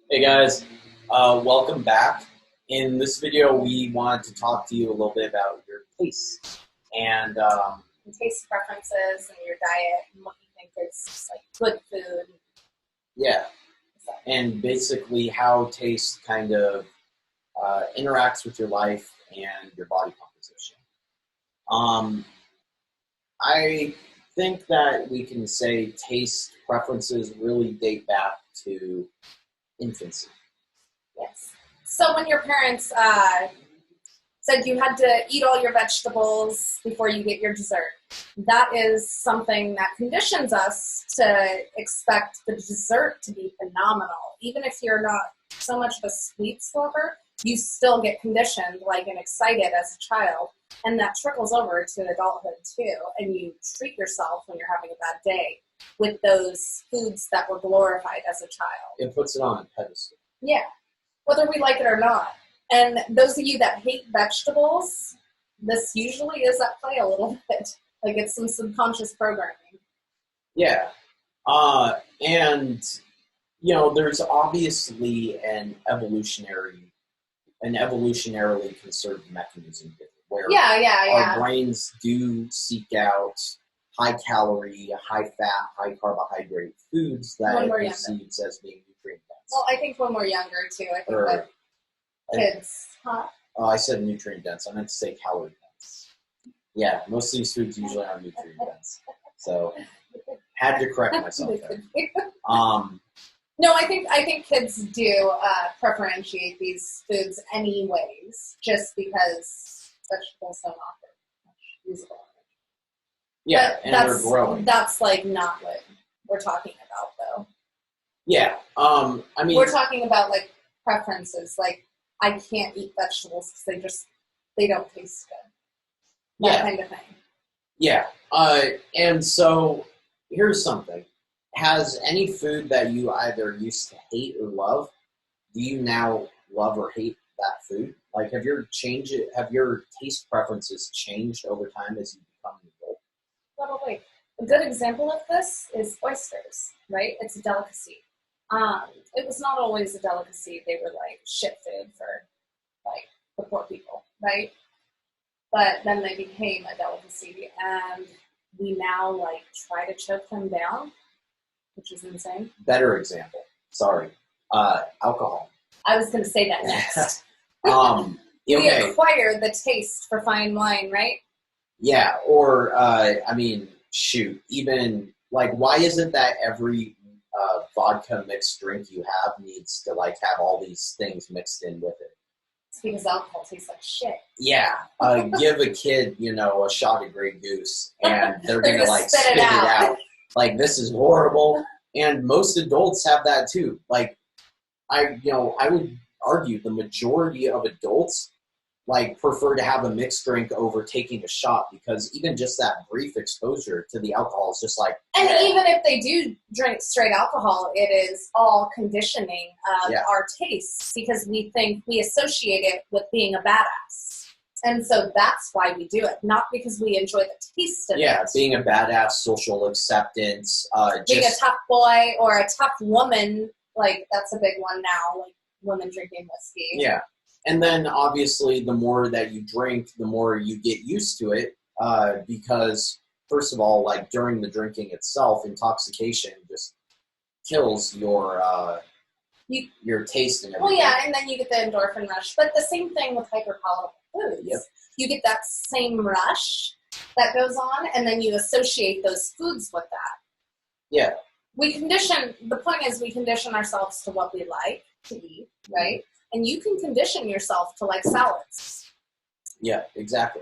Hey guys, welcome back. In this video, we want to talk to you a little bit about your tastes and taste preferences and your diet and what you think is like good food. yeah, and basically how taste kind of interacts with your life and your body composition. I think that we can say taste preferences really date back to infancy. Yes. So when your parents said you had to eat all your vegetables before you get your dessert, that is something that conditions us to expect the dessert to be phenomenal. Even if you're not so much of a sweets lover, you still get conditioned like and excited as a child. And that trickles over to adulthood too. And you treat yourself when you're having a bad day with those foods that were glorified as a child. It puts it on a pedestal. Yeah, whether we like it or not. And those of you that hate vegetables, this usually is at play a little bit. Like it's some subconscious programming. Yeah. And, you know, there's obviously an evolutionarily conserved mechanism where our brains do seek out high-calorie, high-fat, high-carbohydrate foods that it perceives as being nutrient-dense. Well, I think when we're younger, too, I think that kids... I said nutrient-dense. I meant to say calorie-dense. Yeah, most of these foods usually are nutrient-dense. So, had to correct myself there. No, I think kids do preferentiate these foods anyways, just because vegetables don't offer much usable energy. Yeah, but and we're growing. That's like not what we're talking about, though. Yeah, I mean, we're talking about like preferences. Like I can't eat vegetables because they don't taste good. That kind of thing. Yeah, and so here's something. Has any food that you either used to hate or love, do you now love or hate that food? Like, have your taste preferences changed over time as you become an adult? Probably. A good example of this is oysters, right? It's a delicacy. It was not always a delicacy. They were like shit food for like the poor people, right? But then they became a delicacy, and we now like try to choke them down, which is insane. Better example. Sorry. Alcohol. I was going to say that next. We acquire the taste for fine wine, right? Yeah, or, I mean, shoot, even, like, why is it that every vodka mixed drink you have needs to, like, have all these things mixed in with it? It's because alcohol tastes like shit. Yeah, give a kid, you know, a shot of Grey Goose, and they're going to, like, spit it out. Like, this is horrible. And most adults have that, too. Like, I would argue the majority of adults like prefer to have a mixed drink over taking a shot, because even just that brief exposure to the alcohol is just like... And even if they do drink straight alcohol, it is all conditioning of our tastes, because we think we associate it with being a badass. And so that's why we do it, not because we enjoy the taste of it. Yeah, being a badass, social acceptance. Being a tough boy or a tough woman, like that's a big one now, like women drinking whiskey. Yeah. And then, obviously, the more that you drink, the more you get used to it, because, first of all, like, during the drinking itself, intoxication just kills your taste and everything. Well, yeah, and then you get the endorphin rush. But the same thing with hyperpalatable foods. Yep. You get that same rush that goes on, and then you associate those foods with that. Yeah. The point is we condition ourselves to what we like to eat, right? And you can condition yourself to like salads. Yeah, exactly.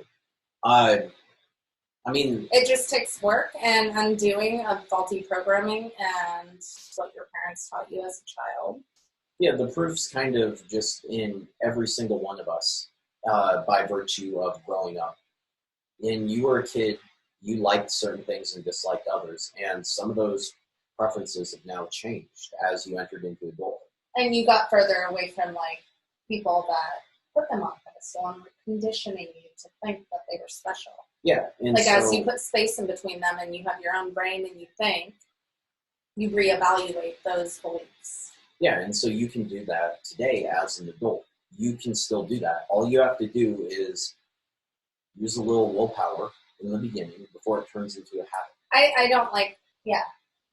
I mean... It just takes work and undoing of faulty programming and what your parents taught you as a child. Yeah, the proof's kind of just in every single one of us by virtue of growing up. When you were a kid, you liked certain things and disliked others. And some of those preferences have now changed as you entered into adulthood. And you got further away from, like, people that put them on pedestal and were conditioning you to think that they were special. Yeah. And like, as you put space in between them and you have your own brain and you think, you reevaluate those beliefs. Yeah, and so you can do that today as an adult. You can still do that. All you have to do is use a little willpower in the beginning before it turns into a habit. I don't like, yeah,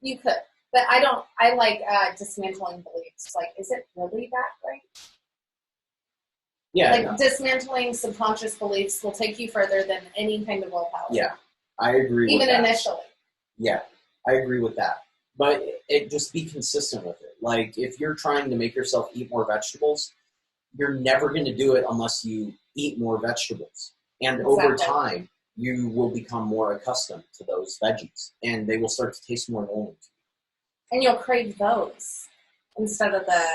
you could. But I like dismantling beliefs. Like, is it really that right? Yeah. Like, dismantling subconscious beliefs will take you further than any kind of willpower. Yeah, I agree with that. Even initially. Yeah, I agree with that. But just be consistent with it. Like, if you're trying to make yourself eat more vegetables, you're never going to do it unless you eat more vegetables. And over time, you will become more accustomed to those veggies, and they will start to taste more normal to you. And you'll crave those instead of the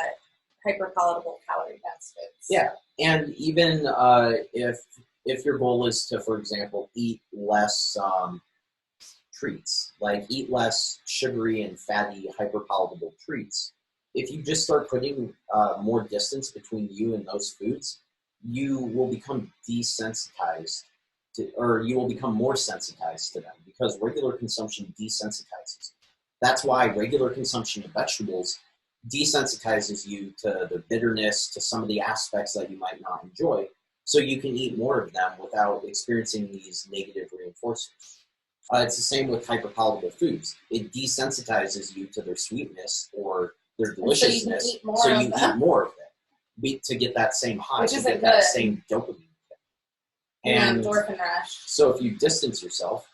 hyper-palatable calorie-dense foods. Yeah, and even if your goal is to, for example, eat less treats, like eat less sugary and fatty, hyper-palatable treats, if you just start putting more distance between you and those foods, you will become desensitized to, or you will become more sensitized to them, because regular consumption desensitizes. That's why regular consumption of vegetables desensitizes you to the bitterness, to some of the aspects that you might not enjoy, so you can eat more of them without experiencing these negative reinforcers. It's the same with hyperpalatable foods. It desensitizes you to their sweetness or their deliciousness, so you eat more of them to get that same high, to get that same dopamine. And endorphin rush. So if you distance yourself,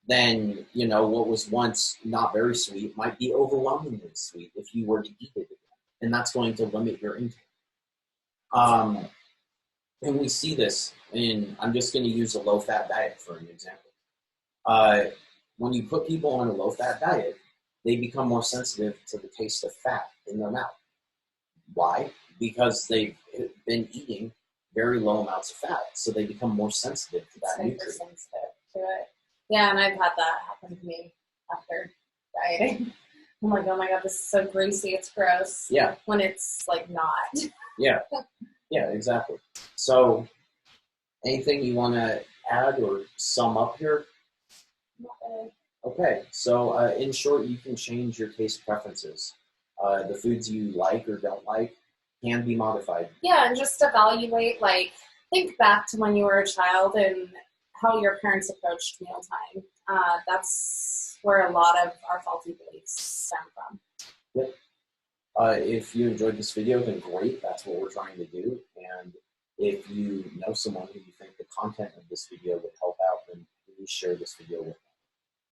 then, you know, what was once not very sweet might be overwhelmingly sweet if you were to eat it again. And that's going to limit your intake. And we see this in, I'm just going to use a low-fat diet for an example. When you put people on a low-fat diet, they become more sensitive to the taste of fat in their mouth. Why? Because they've been eating very low amounts of fat, so they become more sensitive to that nutrient. Sensitive to it. Yeah, and I've had that happen to me after dieting. I'm like, oh my god, this is so greasy, it's gross. Yeah. When it's like not. Yeah. Yeah, exactly. So, anything you want to add or sum up here? Okay, so in short, you can change your taste preferences. The foods you like or don't like can be modified. Yeah, and just evaluate, like, think back to when you were a child and how your parents approached mealtime. That's where a lot of our faulty beliefs stem from. Yep. If you enjoyed this video, then great. That's what we're trying to do. And if you know someone who you think the content of this video would help out, then please share this video with them.